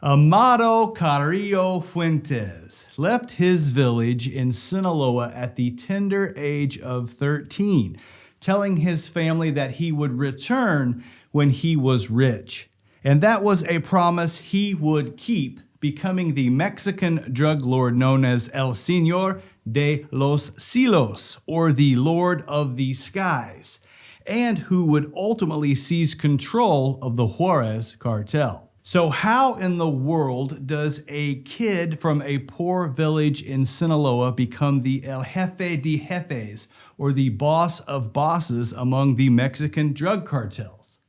Amado Carrillo Fuentes left his village in Sinaloa at the tender age of 13, telling his family that he would return when he was rich. And that was a promise he would keep, becoming the Mexican drug lord known as El Señor de los Cielos, or the Lord of the Skies, and who would ultimately seize control of the Juarez cartel. So how in the world does a kid from a poor village in Sinaloa become the El Jefe de Jefes, or the boss of bosses among the Mexican drug cartels?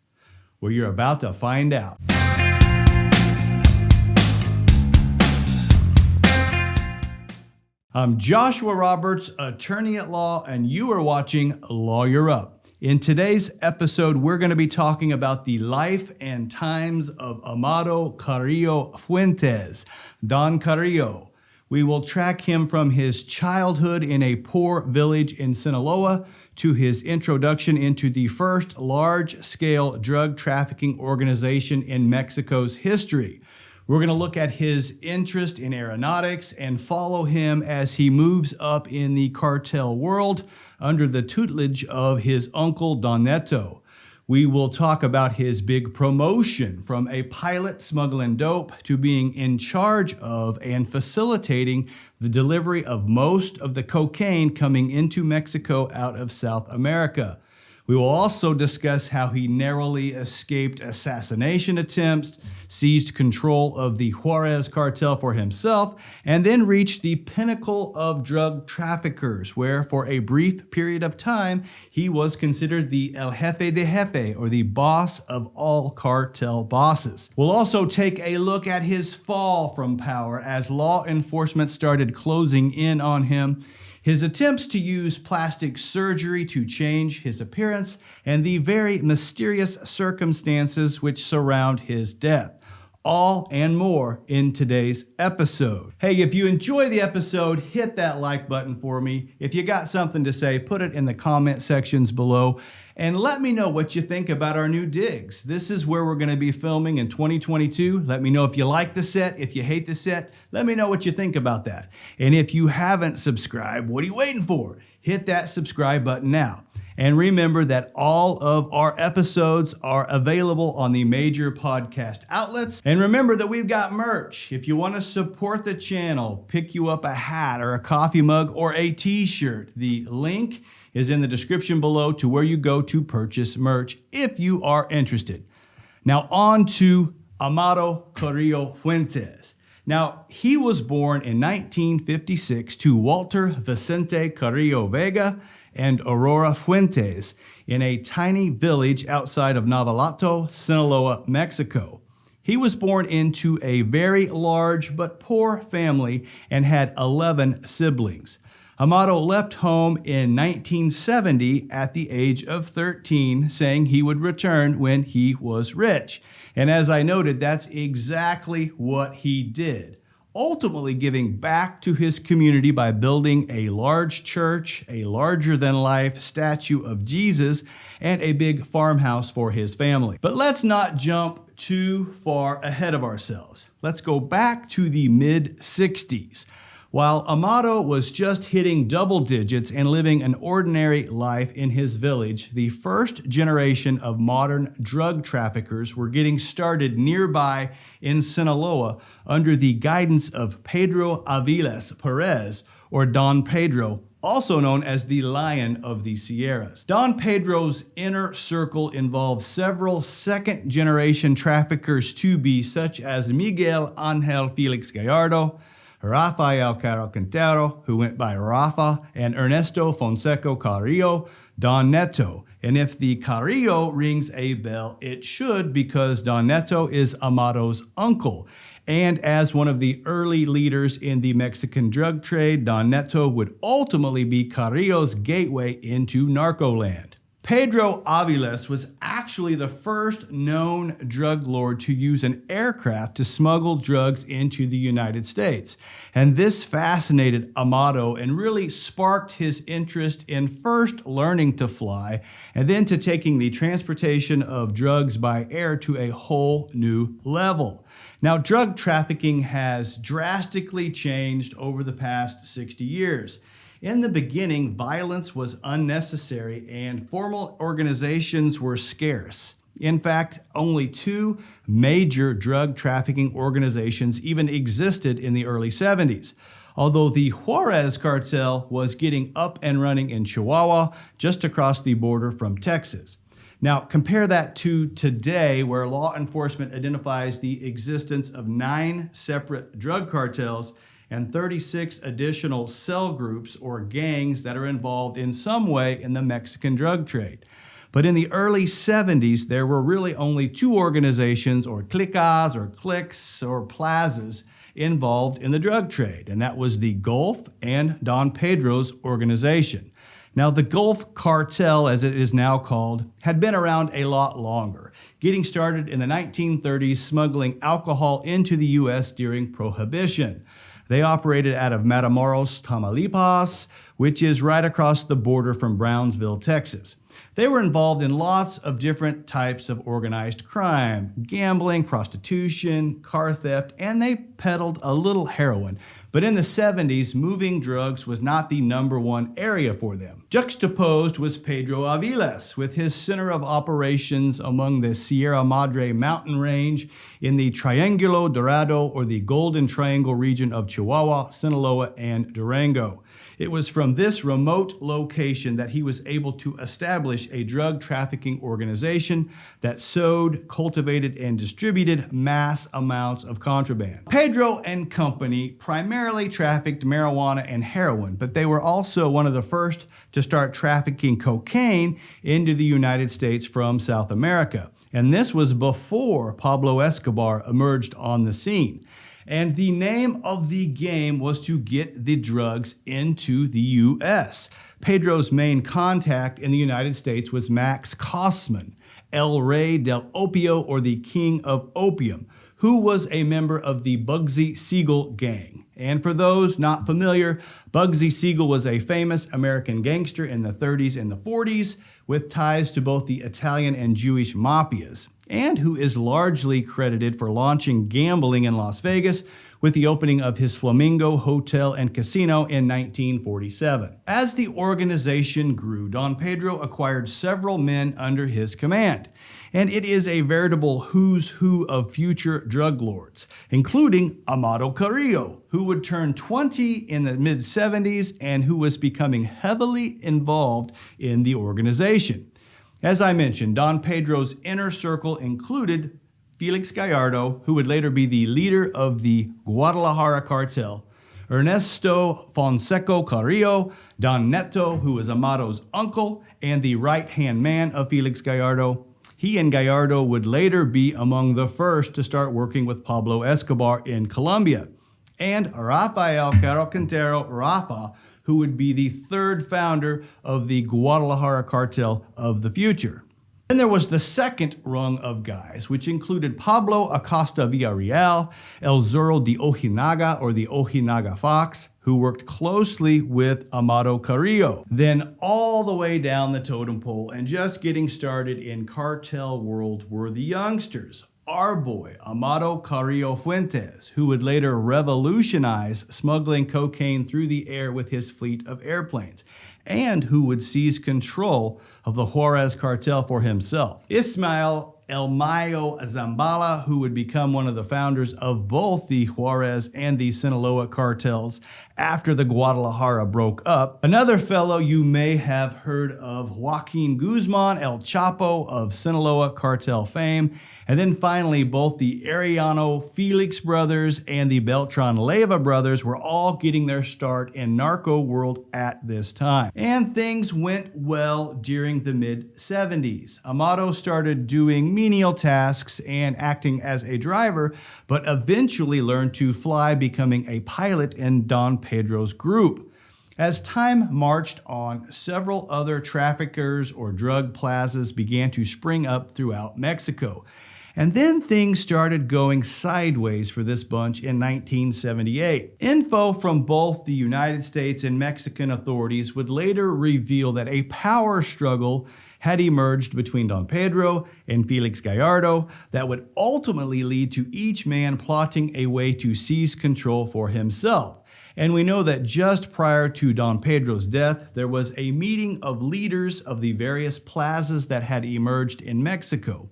Well, you're about to find out. I'm Joshua Roberts, attorney at law, and you are watching Lawyer Up. In today's episode, we're going to be talking about the life and times of Amado Carrillo Fuentes, Don Carrillo. We will track him from his childhood in a poor village in Sinaloa to his introduction into the first large-scale drug trafficking organization in Mexico's history. We're going to look at his interest in aeronautics and follow him as he moves up in the cartel world under the tutelage of his uncle Don Neto. We will talk about his big promotion from a pilot smuggling dope to being in charge of and facilitating the delivery of most of the cocaine coming into Mexico out of South America. We will also discuss how he narrowly escaped assassination attempts, seized control of the Juarez cartel for himself, and then reached the pinnacle of drug traffickers, where for a brief period of time, he was considered the El Jefe de Jefe, or the boss of all cartel bosses. We'll also take a look at his fall from power as law enforcement started closing in on him, his attempts to use plastic surgery to change his appearance, and the very mysterious circumstances which surround his death. All and more in today's episode. Hey, if you enjoy the episode, hit that like button for me. If you got something to say, put it in the comment sections below. And let me know what you think about our new digs. This is where we're going to be filming in 2022. Let me know if you like the set. If you hate the set, let me know what you think about that. And if you haven't subscribed, what are you waiting for? Hit that subscribe button now. And remember that all of our episodes are available on the major podcast outlets. And remember that we've got merch. If you want to support the channel, pick you up a hat or a coffee mug or a t-shirt, the link is in the description below to where you go to purchase merch if you are interested. Now on to Amado Carrillo Fuentes. Now, he was born in 1956 to Walter Vicente Carrillo Vega and Aurora Fuentes in a tiny village outside of Navolato, Sinaloa, Mexico. He was born into a very large but poor family and had 11 siblings. Amado left home in 1970 at the age of 13, saying he would return when he was rich. And as I noted, that's exactly what he did, ultimately giving back to his community by building a large church, a larger-than-life statue of Jesus, and a big farmhouse for his family. But let's not jump too far ahead of ourselves. Let's go back to the mid-60s. While Amado was just hitting double digits and living an ordinary life in his village, the first generation of modern drug traffickers were getting started nearby in Sinaloa under the guidance of Pedro Aviles Perez, or Don Pedro, also known as the Lion of the Sierras. Don Pedro's inner circle involved several second-generation traffickers to be, such as Miguel Angel Felix Gallardo, Rafael Caro Quintero, who went by Rafa, and Ernesto Fonseca Carrillo, Don Neto. And if the Carrillo rings a bell, it should, because Don Neto is Amado's uncle. And as one of the early leaders in the Mexican drug trade, Don Neto would ultimately be Carrillo's gateway into narcoland. Pedro Aviles was actually the first known drug lord to use an aircraft to smuggle drugs into the United States. And this fascinated Amado and really sparked his interest in first learning to fly and then to taking the transportation of drugs by air to a whole new level. Now, drug trafficking has drastically changed over the past 60 years. In the beginning, violence was unnecessary and formal organizations were scarce. In fact, only two major drug trafficking organizations even existed in the early 70s. Although the Juarez cartel was getting up and running in Chihuahua, just across the border from Texas. Now, compare that to today, where law enforcement identifies the existence of 9 separate drug cartels and 36 additional cell groups or gangs that are involved in some way in the Mexican drug trade. But in the early 70s, there were really only 2 organizations or cliques or cliques or plazas involved in the drug trade, and that was the Gulf and Don Pedro's organization. Now, the Gulf Cartel, as it is now called, had been around a lot longer, getting started in the 1930s smuggling alcohol into the U.S. during Prohibition. They operated out of Matamoros, Tamaulipas, which is right across the border from Brownsville, Texas. They were involved in lots of different types of organized crime, gambling, prostitution, car theft, and they peddled a little heroin. But in the 70s, moving drugs was not the #1 area for them. Juxtaposed was Pedro Aviles, with his center of operations among the Sierra Madre mountain range in the Triángulo Dorado, or the Golden Triangle region of Chihuahua, Sinaloa, and Durango. It was from this remote location that he was able to establish a drug trafficking organization that sowed, cultivated, and distributed mass amounts of contraband. Pedro and company primarily trafficked marijuana and heroin, but they were also one of the first to start trafficking cocaine into the United States from South America. And this was before Pablo Escobar emerged on the scene. And the name of the game was to get the drugs into the U.S. Pedro's main contact in the United States was Max Kosman, El Rey del Opio, or the King of Opium, who was a member of the Bugsy Siegel gang. And for those not familiar, Bugsy Siegel was a famous American gangster in the 30s and the 40s with ties to both the Italian and Jewish mafias, and who is largely credited for launching gambling in Las Vegas with the opening of his Flamingo Hotel and Casino in 1947. As the organization grew, Don Pedro acquired several men under his command, and it is a veritable who's who of future drug lords, including Amado Carrillo, who would turn 20 in the mid-70s and who was becoming heavily involved in the organization. As I mentioned, Don Pedro's inner circle included Felix Gallardo, who would later be the leader of the Guadalajara cartel, Ernesto Fonseca Carrillo, Don Neto, who was Amado's uncle and the right-hand man of Felix Gallardo. He and Gallardo would later be among the first to start working with Pablo Escobar in Colombia, and Rafael Caro Quintero Rafa, who would be the third founder of the Guadalajara cartel of the future. Then there was the second rung of guys, which included Pablo Acosta Villarreal, El Zorro de Ojinaga, or the Ojinaga Fox, who worked closely with Amado Carrillo. Then all the way down the totem pole and just getting started in cartel world were the youngsters. Our boy, Amado Carrillo Fuentes, who would later revolutionize smuggling cocaine through the air with his fleet of airplanes, and who would seize control of the Juarez cartel for himself. Ismael El Mayo Zambala, who would become one of the founders of both the Juarez and the Sinaloa cartels after the Guadalajara broke up. Another fellow you may have heard of, Joaquin Guzman El Chapo of Sinaloa cartel fame. And then finally, both the Arellano Felix brothers and the Beltran Leyva brothers were all getting their start in narco world at this time. And things went well during the mid-70s. Amado started doing menial tasks and acting as a driver, but eventually learned to fly, becoming a pilot in Don Pedro's group. As time marched on, several other traffickers or drug plazas began to spring up throughout Mexico. And then things started going sideways for this bunch in 1978. Info from both the United States and Mexican authorities would later reveal that a power struggle had emerged between Don Pedro and Felix Gallardo that would ultimately lead to each man plotting a way to seize control for himself. And we know that just prior to Don Pedro's death, there was a meeting of leaders of the various plazas that had emerged in Mexico.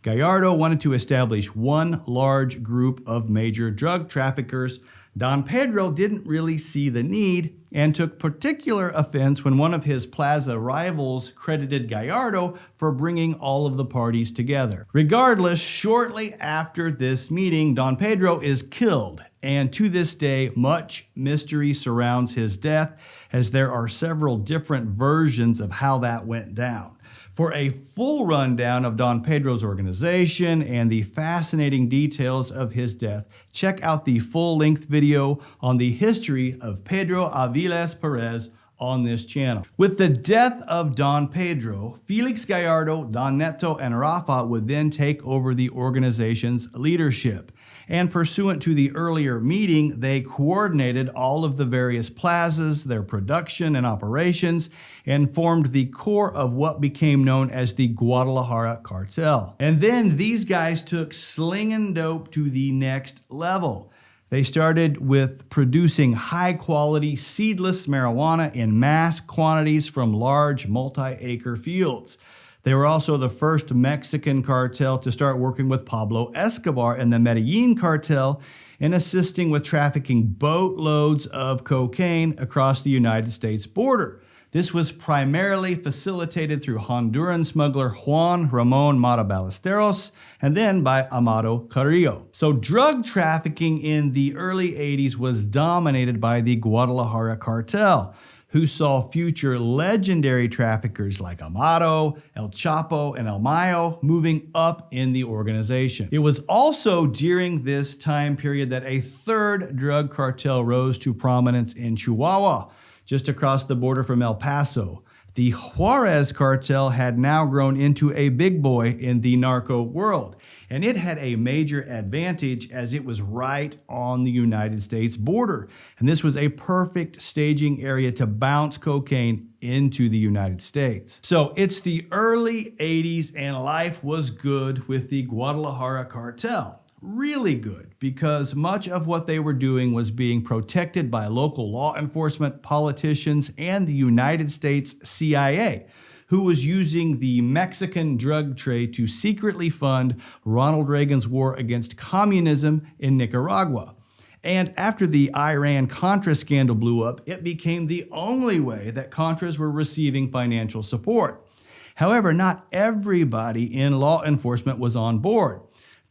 Gallardo wanted to establish one large group of major drug traffickers. Don Pedro didn't really see the need and took particular offense when one of his plaza rivals credited Gallardo for bringing all of the parties together. Regardless, shortly after this meeting, Don Pedro is killed, and to this day, much mystery surrounds his death, as there are several different versions of how that went down. For a full rundown of Don Pedro's organization and the fascinating details of his death, check out the full-length video on the history of Pedro Aviles Perez on this channel. With the death of Don Pedro, Felix Gallardo, Don Neto, and Rafa would then take over the organization's leadership. And pursuant to the earlier meeting, they coordinated all of the various plazas, their production and operations, and formed the core of what became known as the Guadalajara cartel. And then these guys took slinging dope to the next level. They started with producing high-quality seedless marijuana in mass quantities from large multi-acre fields. They were also the first Mexican cartel to start working with Pablo Escobar and the Medellin cartel in assisting with trafficking boatloads of cocaine across the United States border. This was primarily facilitated through Honduran smuggler Juan Ramon Mata Ballesteros and then by Amado Carrillo. So drug trafficking in the early 80s was dominated by the Guadalajara cartel, who saw future legendary traffickers like Amado, El Chapo, and El Mayo moving up in the organization. It was also during this time period that a third drug cartel rose to prominence in Chihuahua, just across the border from El Paso. The Juarez cartel had now grown into a big boy in the narco world, and it had a major advantage as it was right on the United States border. And this was a perfect staging area to bounce cocaine into the United States. So it's the early 80s and life was good with the Guadalajara cartel. Really good, because much of what they were doing was being protected by local law enforcement, politicians, and the United States CIA, who was using the Mexican drug trade to secretly fund Ronald Reagan's war against communism in Nicaragua. And after the Iran-Contra scandal blew up, it became the only way that Contras were receiving financial support. However, not everybody in law enforcement was on board.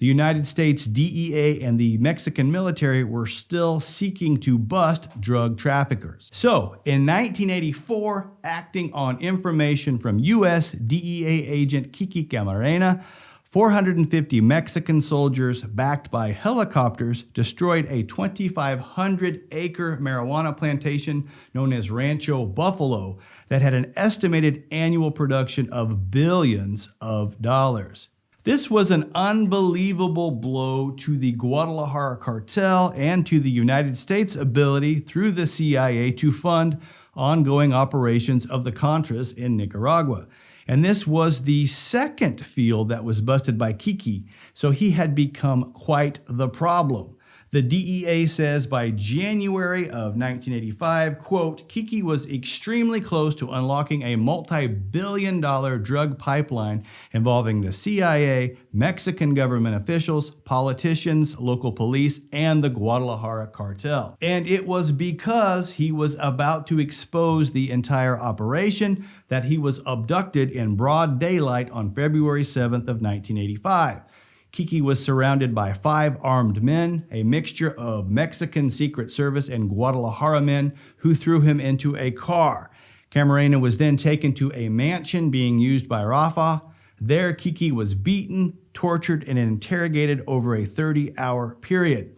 The United States DEA and the Mexican military were still seeking to bust drug traffickers. So, in 1984, acting on information from U.S. DEA agent Kiki Camarena, 450 Mexican soldiers backed by helicopters destroyed a 2,500-acre marijuana plantation known as Rancho Buffalo that had an estimated annual production of billions of dollars. This was an unbelievable blow to the Guadalajara cartel and to the United States' ability through the CIA to fund ongoing operations of the Contras in Nicaragua. And this was the second field that was busted by Kiki, so he had become quite the problem. The DEA says by January of 1985, quote, Kiki was extremely close to unlocking a multi-billion-dollar drug pipeline involving the CIA, Mexican government officials, politicians, local police, and the Guadalajara cartel. And it was because he was about to expose the entire operation that he was abducted in broad daylight on February 7th of 1985. Kiki was surrounded by 5 armed men, a mixture of Mexican Secret Service and Guadalajara men, who threw him into a car. Camarena was then taken to a mansion being used by Rafa. There, Kiki was beaten, tortured, and interrogated over a 30-hour period.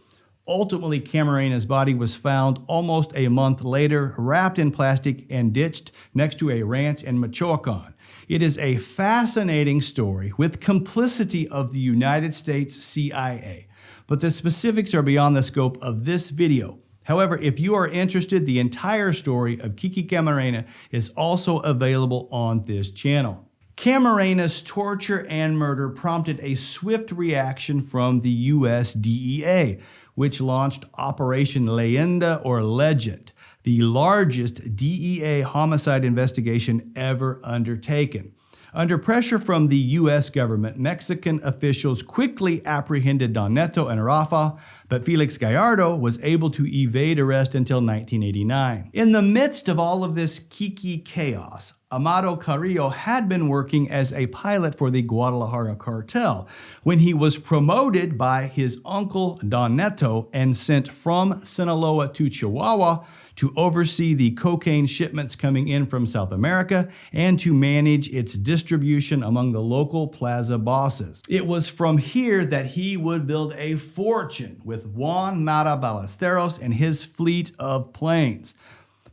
Ultimately, Camarena's body was found almost a month later, wrapped in plastic and ditched next to a ranch in Michoacan. It is a fascinating story with complicity of the United States CIA, but the specifics are beyond the scope of this video. However, if you are interested, the entire story of Kiki Camarena is also available on this channel. Camarena's torture and murder prompted a swift reaction from the US DEA, which launched Operation Leyenda or Legend, the largest DEA homicide investigation ever undertaken. Under pressure from the U.S. government, Mexican officials quickly apprehended Don Neto and Rafa, but Felix Gallardo was able to evade arrest until 1989. In the midst of all of this Kiki chaos, Amado Carrillo had been working as a pilot for the Guadalajara cartel when he was promoted by his uncle Don Neto and sent from Sinaloa to Chihuahua to oversee the cocaine shipments coming in from South America and to manage its distribution among the local plaza bosses. It was from here that he would build a fortune with Juan Mata Ballesteros and his fleet of planes.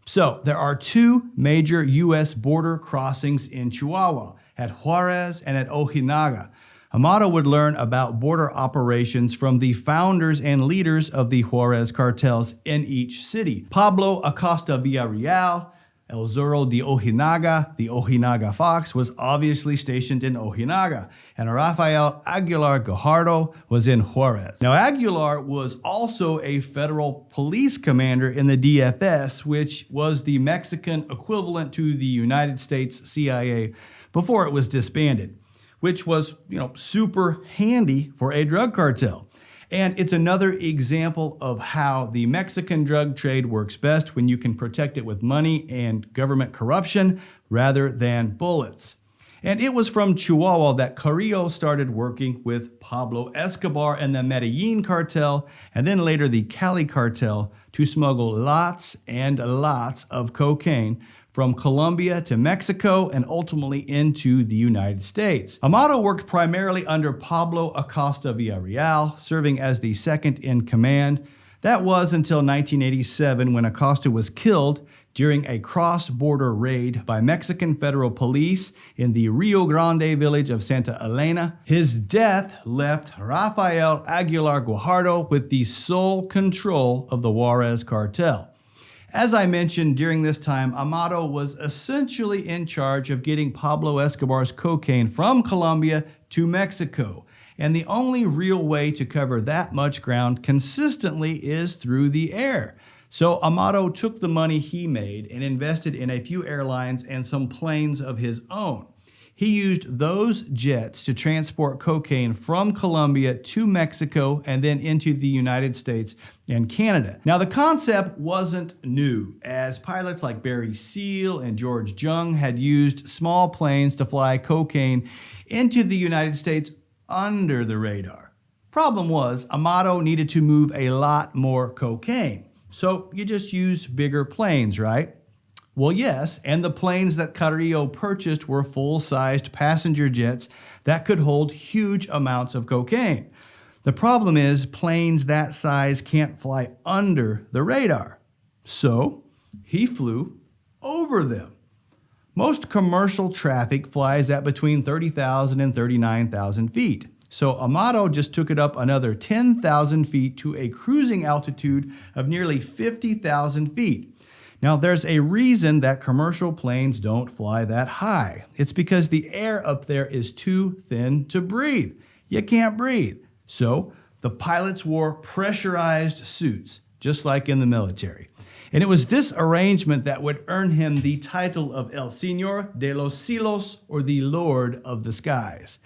So there are two major U.S. border crossings in Chihuahua, at Juarez and at Ojinaga. Amado would learn about border operations from the founders and leaders of the Juarez cartels in each city. Pablo Acosta Villarreal, El Zorro de Ojinaga, the Ojinaga Fox, was obviously stationed in Ojinaga, and Rafael Aguilar Guajardo was in Juarez. Now, Aguilar was also a federal police commander in the DFS, which was the Mexican equivalent to the United States CIA before it was disbanded, which was, super handy for a drug cartel. And it's another example of how the Mexican drug trade works best when you can protect it with money and government corruption rather than bullets. And it was from Chihuahua that Carrillo started working with Pablo Escobar and the Medellin cartel, and then later the Cali cartel, to smuggle lots and lots of cocaine from Colombia to Mexico and ultimately into the United States. Amado worked primarily under Pablo Acosta Villarreal, serving as the second in command. That was until 1987 when Acosta was killed during a cross-border raid by Mexican federal police in the Rio Grande village of Santa Elena. His death left Rafael Aguilar Guajardo with the sole control of the Juarez cartel. As I mentioned, during this time, Amado was essentially in charge of getting Pablo Escobar's cocaine from Colombia to Mexico. And the only real way to cover that much ground consistently is through the air. So Amado took the money he made and invested in a few airlines and some planes of his own. He used those jets to transport cocaine from Colombia to Mexico and then into the United States and Canada. Now, the concept wasn't new, as pilots like Barry Seal and George Jung had used small planes to fly cocaine into the United States under the radar. Problem was, Amado needed to move a lot more cocaine. So you just use bigger planes, right? Well, yes, and the planes that Carrillo purchased were full-sized passenger jets that could hold huge amounts of cocaine. The problem is planes that size can't fly under the radar. So he flew over them. Most commercial traffic flies at between 30,000 and 39,000 feet. So Amado just took it up another 10,000 feet to a cruising altitude of nearly 50,000 feet. Now, there's a reason that commercial planes don't fly that high. It's because the air up there is too thin to breathe. You can't breathe. So the pilots wore pressurized suits, just like in the military. And it was this arrangement that would earn him the title of El Señor de los Cielos, or the Lord of the Skies.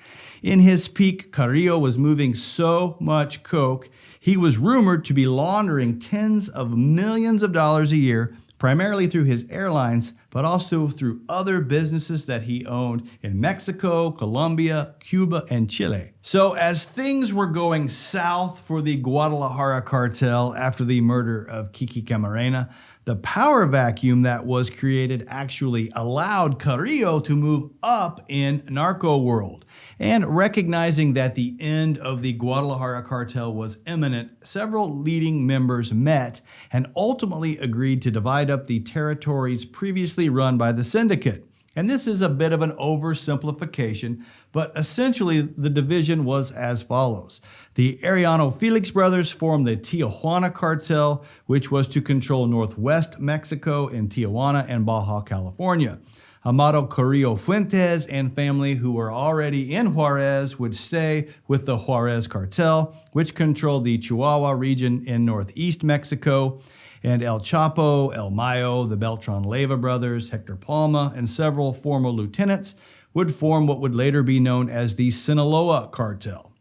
In his peak, Carrillo was moving so much coke, he was rumored to be laundering tens of millions of dollars a year, primarily through his airlines, but also through other businesses that he owned in Mexico, Colombia, Cuba, and Chile. So as things were going south for the Guadalajara cartel after the murder of Kiki Camarena, the power vacuum that was created actually allowed Carrillo to move up in narco world. And recognizing that the end of the Guadalajara cartel was imminent, several leading members met and ultimately agreed to divide up the territories previously run by the syndicate. And this is a bit of an oversimplification, but essentially the division was as follows. The Arellano Felix brothers formed the Tijuana cartel, which was to control northwest Mexico in Tijuana and Baja California. Amado Carrillo Fuentes and family, who were already in Juarez, would stay with the Juarez cartel, which controlled the Chihuahua region in northeast Mexico. And El Chapo, El Mayo, the Beltran Leyva brothers, Hector Palma, and several former lieutenants would form what would later be known as the Sinaloa cartel.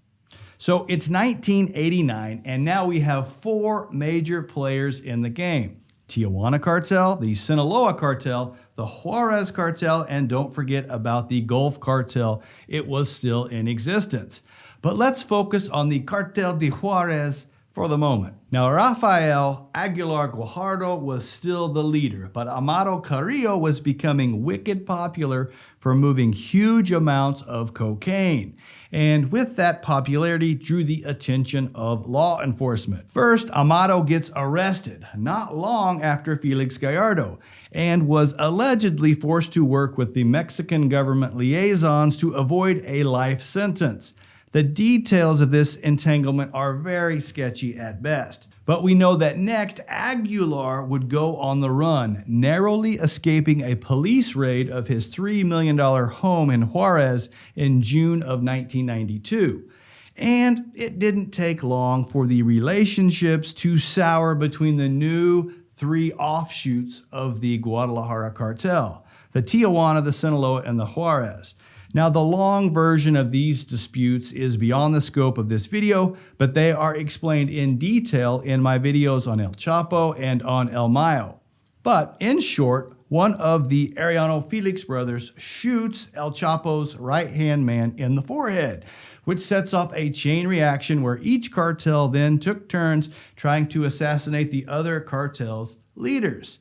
So it's 1989, and now we have four major players in the game. Tijuana cartel, the Sinaloa cartel, the Juarez cartel, and don't forget about the Gulf cartel. It was still in existence. But let's focus on the cartel de Juarez for the moment. Now, Rafael Aguilar Guajardo was still the leader, but Amado Carrillo was becoming wicked popular for moving huge amounts of cocaine. And with that popularity drew the attention of law enforcement. First, Amado gets arrested not long after Felix Gallardo and was allegedly forced to work with the Mexican government liaisons to avoid a life sentence. The details of this entanglement are very sketchy at best. But we know that next, Aguilar would go on the run, narrowly escaping a police raid of his $3 million home in Juarez in June of 1992. And it didn't take long for the relationships to sour between the new three offshoots of the Guadalajara cartel: the Tijuana, the Sinaloa, and the Juarez. Now, the long version of these disputes is beyond the scope of this video, but they are explained in detail in my videos on El Chapo and on El Mayo. But in short, one of the Arellano Felix brothers shoots El Chapo's right-hand man in the forehead, which sets off a chain reaction where each cartel then took turns trying to assassinate the other cartel's leaders.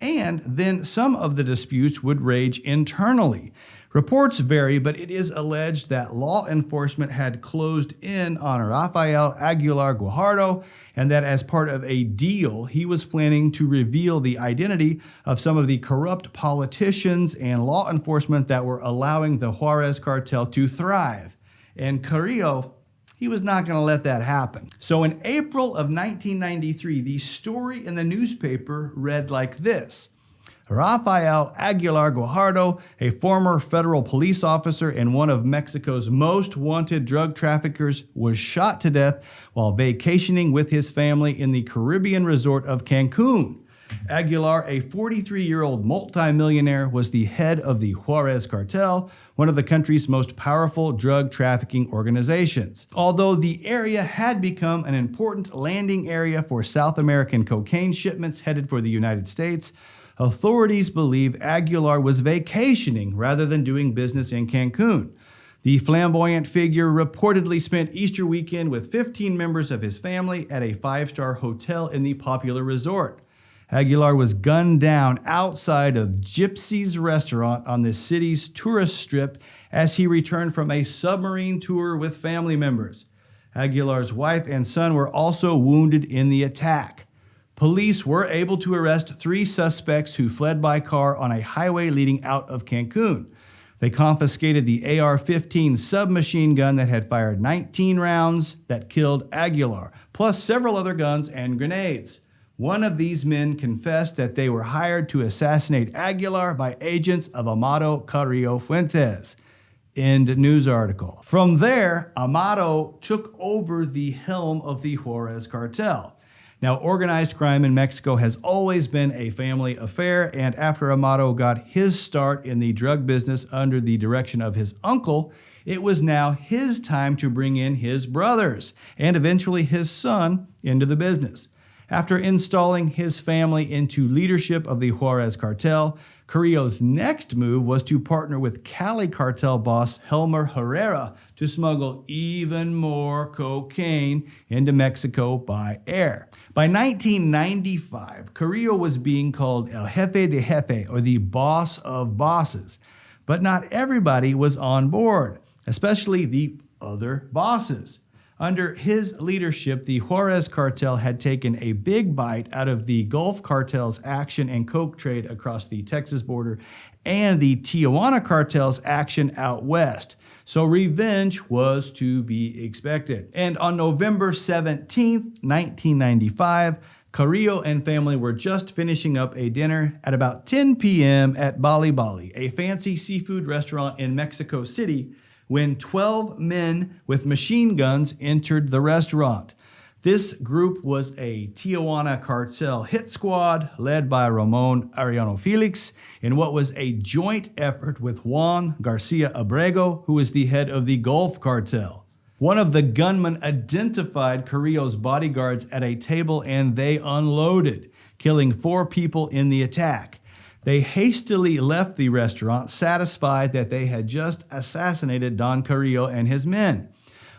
And then some of the disputes would rage internally. Reports vary, but it is alleged that law enforcement had closed in on Rafael Aguilar Guajardo, and that as part of a deal, he was planning to reveal the identity of some of the corrupt politicians and law enforcement that were allowing the Juarez cartel to thrive. And Carrillo, he was not going to let that happen. So in April of 1993, the story in the newspaper read like this: Rafael Aguilar Guajardo, a former federal police officer and one of Mexico's most wanted drug traffickers, was shot to death while vacationing with his family in the Caribbean resort of Cancun. Aguilar, a 43-year-old multimillionaire, was the head of the Juarez cartel, one of the country's most powerful drug trafficking organizations. Although the area had become an important landing area for South American cocaine shipments headed for the United States, authorities believe Aguilar was vacationing rather than doing business in Cancun. The flamboyant figure reportedly spent Easter weekend with 15 members of his family at a five-star hotel in the popular resort. Aguilar was gunned down outside of Gypsy's restaurant on the city's tourist strip as he returned from a submarine tour with family members. Aguilar's wife and son were also wounded in the attack. Police were able to arrest 3 suspects who fled by car on a highway leading out of Cancun. They confiscated the AR-15 submachine gun that had fired 19 rounds that killed Aguilar, plus several other guns and grenades. One of these men confessed that they were hired to assassinate Aguilar by agents of Amado Carrillo Fuentes. End news article. From there, Amado took over the helm of the Juarez cartel. Now, organized crime in Mexico has always been a family affair, and after Amado got his start in the drug business under the direction of his uncle, it was now his time to bring in his brothers, and eventually his son, into the business. After installing his family into leadership of the Juarez cartel, Carrillo's next move was to partner with Cali cartel boss Helmer Herrera to smuggle even more cocaine into Mexico by air. By 1995, Carrillo was being called El Jefe de Jefe, or the boss of bosses. But not everybody was on board, especially the other bosses. Under his leadership, the Juarez cartel had taken a big bite out of the Gulf cartel's action and coke trade across the Texas border and the Tijuana cartel's action out west. So revenge was to be expected. And on November 17th, 1995, Carrillo and family were just finishing up a dinner at about 10 p.m. at Bali Bali, a fancy seafood restaurant in Mexico City, when 12 men with machine guns entered the restaurant. This group was a Tijuana cartel hit squad led by Ramon Arellano Felix in what was a joint effort with Juan Garcia Abrego, who is the head of the Gulf cartel. One of the gunmen identified Carrillo's bodyguards at a table and they unloaded, killing 4 people in the attack. They hastily left the restaurant, satisfied that they had just assassinated Don Carrillo and his men.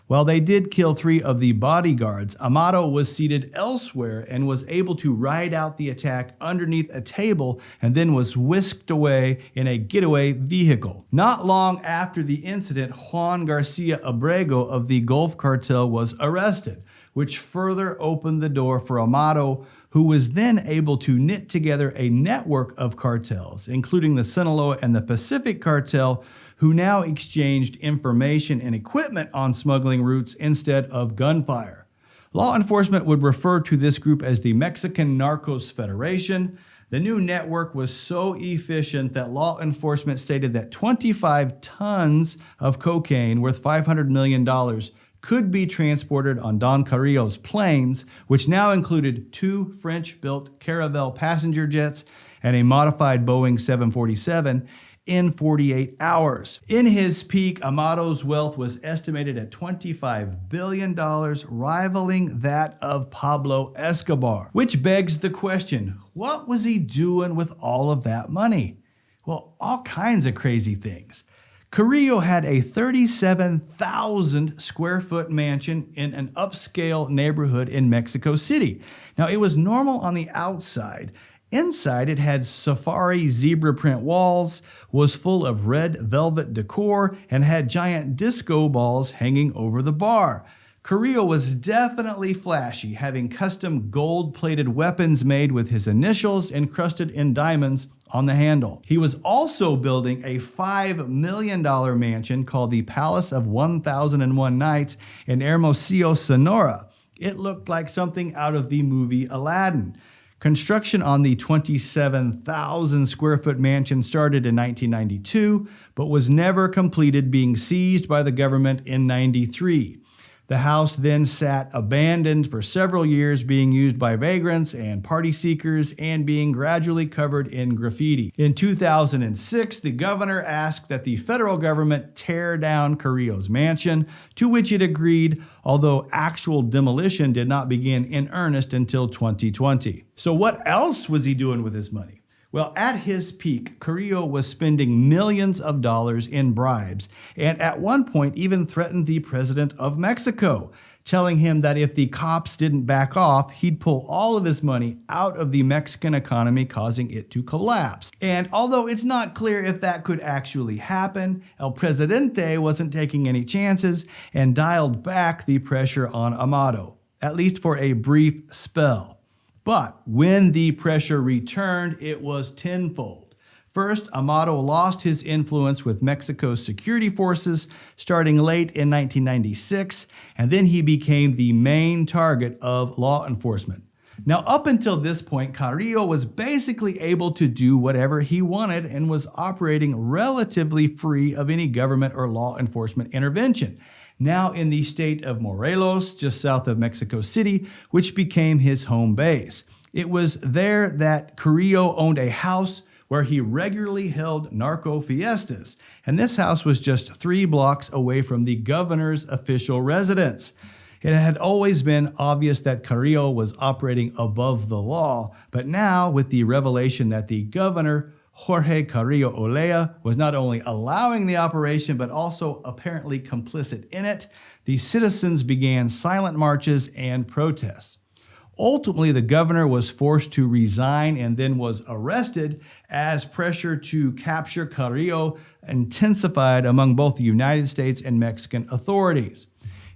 While they did kill 3 of the bodyguards, Amado was seated elsewhere and was able to ride out the attack underneath a table and then was whisked away in a getaway vehicle. Not long after the incident, Juan Garcia Abrego of the Gulf cartel was arrested, which further opened the door for Amado, who was then able to knit together a network of cartels, including the Sinaloa and the Pacific cartel, who now exchanged information and equipment on smuggling routes instead of gunfire. Law enforcement would refer to this group as the Mexican Narcos Federation. The new network was so efficient that law enforcement stated that 25 tons of cocaine worth $500 million could be transported on Don Carrillo's planes, which now included 2 French-built Caravelle passenger jets and a modified Boeing 747, in 48 hours. In his peak, Amado's wealth was estimated at $25 billion, rivaling that of Pablo Escobar. Which begs the question, what was he doing with all of that money? Well, all kinds of crazy things. Carrillo had a 37,000 square foot mansion in an upscale neighborhood in Mexico City. Now, it was normal on the outside. Inside, it had safari zebra print walls, was full of red velvet decor, and had giant disco balls hanging over the bar. Carrillo was definitely flashy, having custom gold-plated weapons made with his initials encrusted in diamonds on the handle. He was also building a $5 million mansion called the Palace of 1001 Nights in Hermosillo, Sonora. It looked like something out of the movie Aladdin. Construction on the 27,000 square foot mansion started in 1992, but was never completed, being seized by the government in 1993. The house then sat abandoned for several years, being used by vagrants and party seekers and being gradually covered in graffiti. In 2006, the governor asked that the federal government tear down Carrillo's mansion, to which it agreed, although actual demolition did not begin in earnest until 2020. So what else was he doing with his money? Well, at his peak, Carrillo was spending millions of dollars in bribes, and at one point even threatened the president of Mexico, telling him that if the cops didn't back off, he'd pull all of his money out of the Mexican economy, causing it to collapse. And although it's not clear if that could actually happen, El Presidente wasn't taking any chances and dialed back the pressure on Amado, at least for a brief spell. But when the pressure returned, it was tenfold. First, Amado lost his influence with Mexico's security forces starting late in 1996, and then he became the main target of law enforcement. Now, up until this point, Carrillo was basically able to do whatever he wanted and was operating relatively free of any government or law enforcement intervention. Now in the state of Morelos, just south of Mexico City, which became his home base. It was there that Carrillo owned a house where he regularly held narco fiestas, and this house was just 3 blocks away from the governor's official residence. It had always been obvious that Carrillo was operating above the law, but now with the revelation that the governor, Jorge Carrillo Olea, was not only allowing the operation but also apparently complicit in it, the citizens began silent marches and protests. Ultimately, the governor was forced to resign and then was arrested as pressure to capture Carrillo intensified among both the United States and Mexican authorities.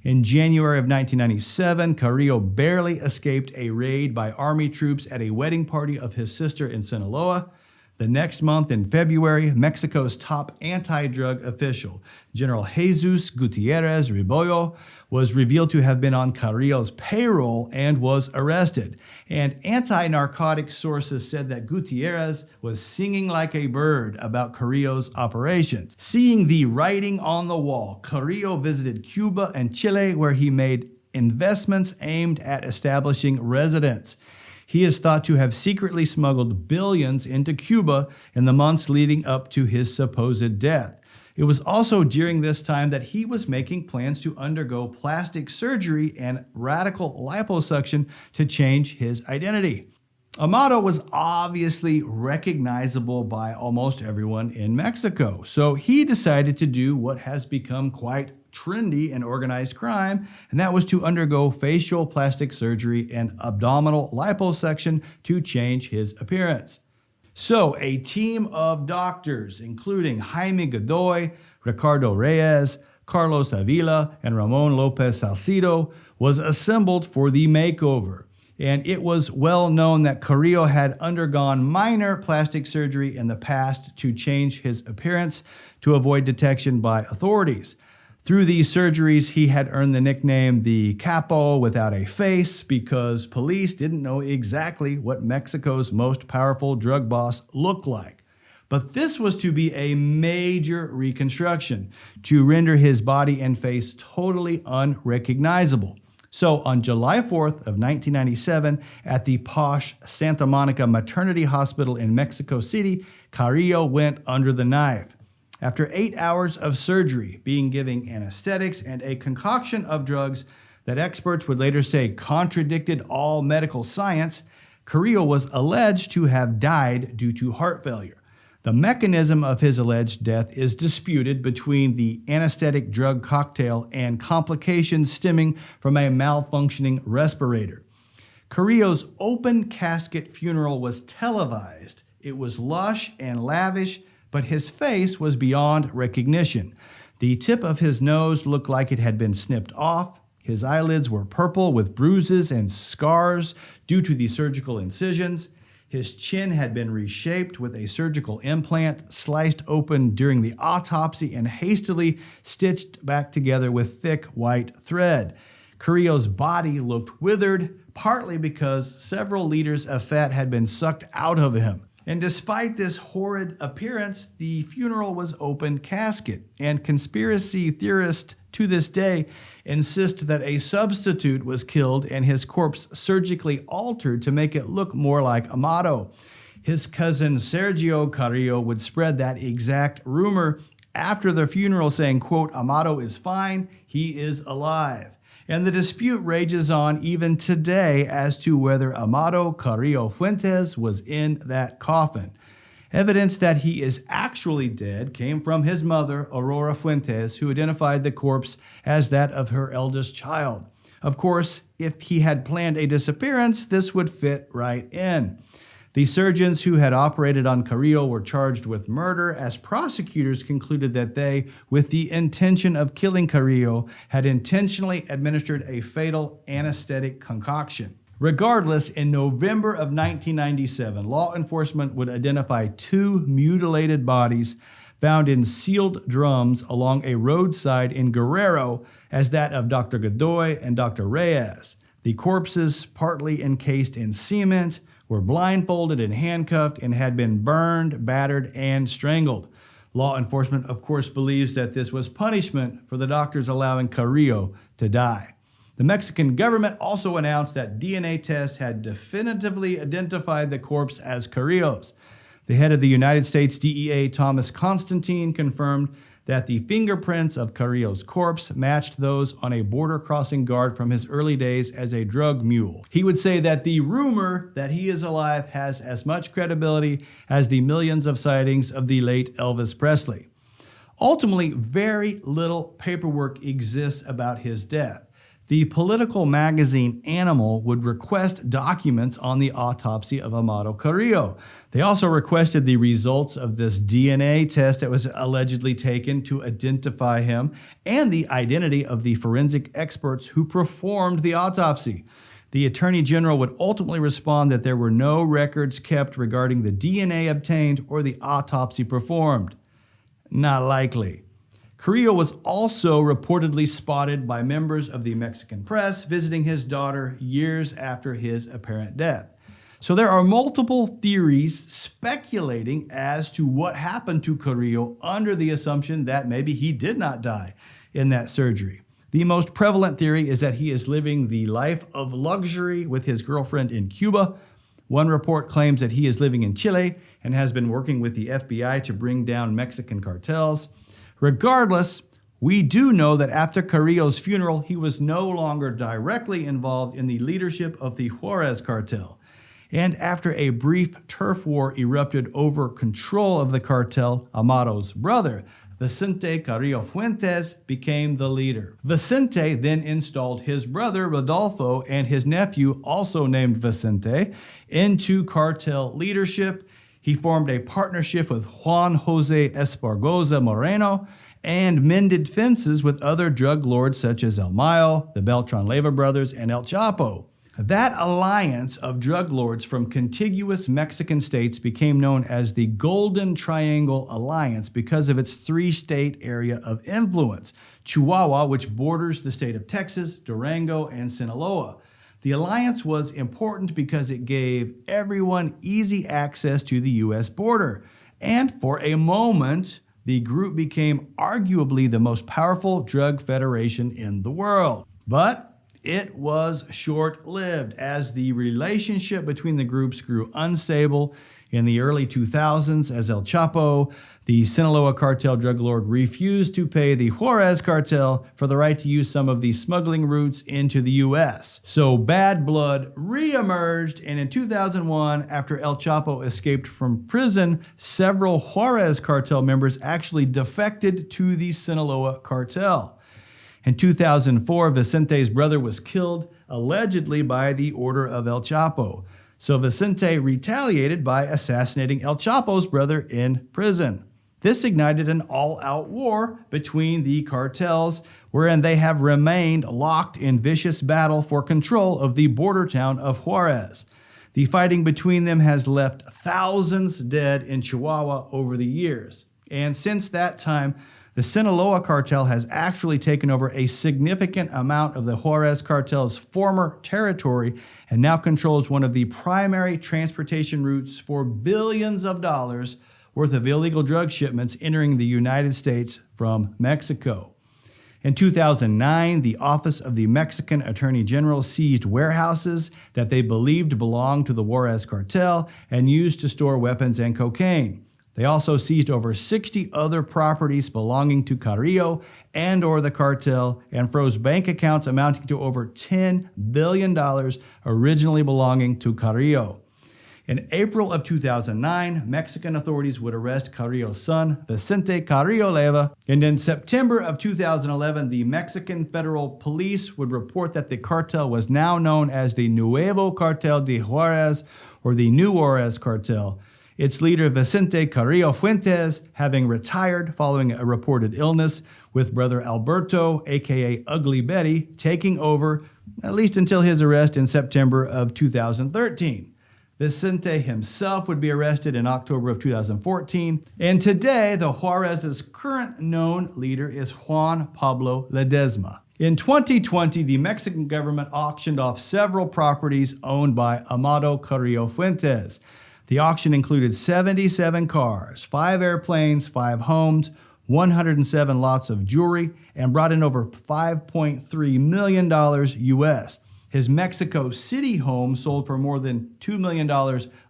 In January of 1997, Carrillo barely escaped a raid by Army troops at a wedding party of his sister in Sinaloa. The next month, in February, Mexico's top anti-drug official, General Jesus Gutierrez Rebollo, was revealed to have been on Carrillo's payroll and was arrested. And anti-narcotic sources said that Gutierrez was singing like a bird about Carrillo's operations. Seeing the writing on the wall, Carrillo visited Cuba and Chile, where he made investments aimed at establishing residence. He is thought to have secretly smuggled billions into Cuba in the months leading up to his supposed death. It was also during this time that he was making plans to undergo plastic surgery and radical liposuction to change his identity. Amado was obviously recognizable by almost everyone in Mexico, so he decided to do what has become quite trendy in organized crime, and that was to undergo facial plastic surgery and abdominal liposuction to change his appearance. So a team of doctors, including Jaime Godoy, Ricardo Reyes, Carlos Avila, and Ramon Lopez Salcido, was assembled for the makeover. And it was well known that Carrillo had undergone minor plastic surgery in the past to change his appearance to avoid detection by authorities. Through these surgeries, he had earned the nickname the Capo without a face because police didn't know exactly what Mexico's most powerful drug boss looked like. But this was to be a major reconstruction to render his body and face totally unrecognizable. So on July 4th of 1997, at the posh Santa Monica Maternity Hospital in Mexico City, Carrillo went under the knife. After 8 hours of surgery, being given anesthetics and a concoction of drugs that experts would later say contradicted all medical science, Carrillo was alleged to have died due to heart failure. The mechanism of his alleged death is disputed between the anesthetic drug cocktail and complications stemming from a malfunctioning respirator. Carrillo's open casket funeral was televised. It was lush and lavish, but his face was beyond recognition. The tip of his nose looked like it had been snipped off. His eyelids were purple with bruises and scars due to the surgical incisions. His chin had been reshaped with a surgical implant, sliced open during the autopsy and hastily stitched back together with thick white thread. Carrillo's body looked withered, partly because several liters of fat had been sucked out of him. And despite this horrid appearance, the funeral was open casket, and conspiracy theorists to this day insist that a substitute was killed and his corpse surgically altered to make it look more like Amado. His cousin Sergio Carrillo would spread that exact rumor after the funeral, saying, quote, "Amado is fine, he is alive." And the dispute rages on even today as to whether Amado Carrillo Fuentes was in that coffin. Evidence that he is actually dead came from his mother, Aurora Fuentes, who identified the corpse as that of her eldest child. Of course, if he had planned a disappearance, this would fit right in. The surgeons who had operated on Carrillo were charged with murder, as prosecutors concluded that they, with the intention of killing Carrillo, had intentionally administered a fatal anesthetic concoction. Regardless, in November of 1997, law enforcement would identify 2 mutilated bodies found in sealed drums along a roadside in Guerrero as that of Dr. Godoy and Dr. Reyes. The corpses, partly encased in cement, were blindfolded and handcuffed and had been burned, battered, and strangled. Law enforcement, of course, believes that this was punishment for the doctors allowing Carrillo to die. The Mexican government also announced that DNA tests had definitively identified the corpse as Carrillo's. The head of the United States DEA, Thomas Constantine, confirmed that the fingerprints of Carrillo's corpse matched those on a border crossing guard from his early days as a drug mule. He would say that the rumor that he is alive has as much credibility as the millions of sightings of the late Elvis Presley. Ultimately, very little paperwork exists about his death. The political magazine Animal would request documents on the autopsy of Amado Carrillo. They also requested the results of this DNA test that was allegedly taken to identify him and the identity of the forensic experts who performed the autopsy. The Attorney General would ultimately respond that there were no records kept regarding the DNA obtained or the autopsy performed. Not likely. Carrillo was also reportedly spotted by members of the Mexican press visiting his daughter years after his apparent death. So there are multiple theories speculating as to what happened to Carrillo under the assumption that maybe he did not die in that surgery. The most prevalent theory is that he is living the life of luxury with his girlfriend in Cuba. One report claims that he is living in Chile and has been working with the FBI to bring down Mexican cartels. Regardless, we do know that after Carrillo's funeral, he was no longer directly involved in the leadership of the Juarez cartel. And after a brief turf war erupted over control of the cartel, Amado's brother, Vicente Carrillo Fuentes, became the leader. Vicente then installed his brother Rodolfo and his nephew, also named Vicente, into cartel leadership. He formed a partnership with Juan Jose Espargoza Moreno and mended fences with other drug lords such as El Mayo, the Beltran Leyva brothers, and El Chapo. That alliance of drug lords from contiguous Mexican states became known as the Golden Triangle Alliance because of its three-state area of influence: Chihuahua, which borders the state of Texas, Durango, and Sinaloa. The alliance was important because it gave everyone easy access to the U.S. border. And for a moment, the group became arguably the most powerful drug federation in the world. But it was short-lived as the relationship between the groups grew unstable. In the early 2000s, as El Chapo, the Sinaloa cartel drug lord, refused to pay the Juarez cartel for the right to use some of the smuggling routes into the U.S. So bad blood reemerged, and in 2001, after El Chapo escaped from prison, several Juarez cartel members actually defected to the Sinaloa cartel. In 2004, Vicente's brother was killed, allegedly by the order of El Chapo. So Vicente retaliated by assassinating El Chapo's brother in prison. This ignited an all-out war between the cartels, wherein they have remained locked in vicious battle for control of the border town of Juarez. The fighting between them has left thousands dead in Chihuahua over the years. And since that time, the Sinaloa cartel has actually taken over a significant amount of the Juarez cartel's former territory and now controls one of the primary transportation routes for billions of dollars worth of illegal drug shipments entering the United States from Mexico. In 2009, the Office of the Mexican Attorney General seized warehouses that they believed belonged to the Juarez cartel and used to store weapons and cocaine. They also seized over 60 other properties belonging to Carrillo and or the cartel and froze bank accounts amounting to over $10 billion originally belonging to Carrillo. In April of 2009, Mexican authorities would arrest Carrillo's son, Vicente Carrillo Leyva, and in September of 2011, the Mexican Federal Police would report that the cartel was now known as the Nuevo Cartel de Juarez, or the New Juarez Cartel. Its leader, Vicente Carrillo Fuentes, having retired following a reported illness, with brother Alberto, aka Ugly Betty, taking over, at least until his arrest in September of 2013. Vicente himself would be arrested in October of 2014, and today the Juarez's current known leader is Juan Pablo Ledesma. In 2020, the Mexican government auctioned off several properties owned by Amado Carrillo Fuentes. The auction included 77 cars, 5 airplanes, 5 homes, 107 lots of jewelry, and brought in over $5.3 million US. His Mexico City home sold for more than $2 million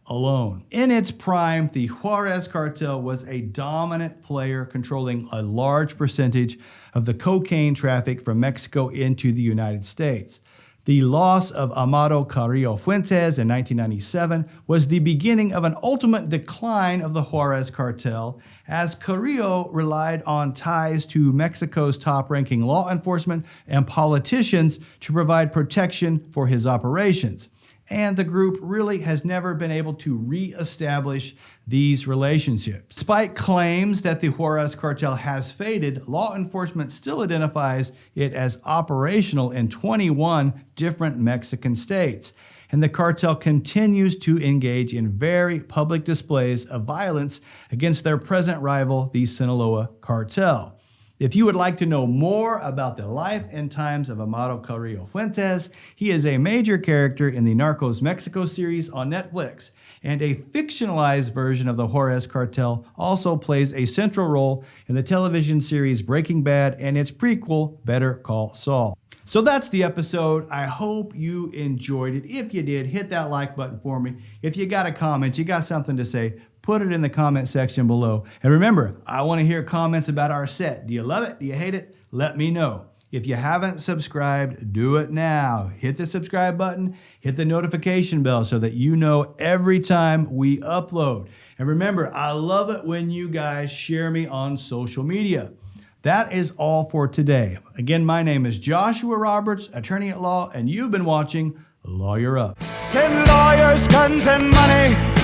alone. In its prime, the Juarez cartel was a dominant player controlling a large percentage of the cocaine traffic from Mexico into the United States. The loss of Amado Carrillo Fuentes in 1997 was the beginning of an ultimate decline of the Juarez cartel, as Carrillo relied on ties to Mexico's top-ranking law enforcement and politicians to provide protection for his operations. And the group really has never been able to re-establish these relationships. Despite claims that the Juarez cartel has faded, law enforcement still identifies it as operational in 21 different Mexican states. And the cartel continues to engage in very public displays of violence against their present rival, the Sinaloa cartel. If you would like to know more about the life and times of Amado Carrillo Fuentes, he is a major character in the Narcos Mexico series on Netflix, and a fictionalized version of the Juarez cartel also plays a central role in the television series Breaking Bad and its prequel, Better Call Saul. So that's the episode. I hope you enjoyed it. If you did, hit that like button for me. If you got a comment, you got something to say, put it in the comment section below. And remember, I want to hear comments about our set. Do you love it? Do you hate it? Let me know. If you haven't subscribed, do it now. Hit the subscribe button, hit the notification bell so that you know every time we upload. And remember, I love it when you guys share me on social media. That is all for today. Again, my name is Joshua Roberts, attorney at law, and you've been watching Lawyer Up. Send lawyers, guns, and money.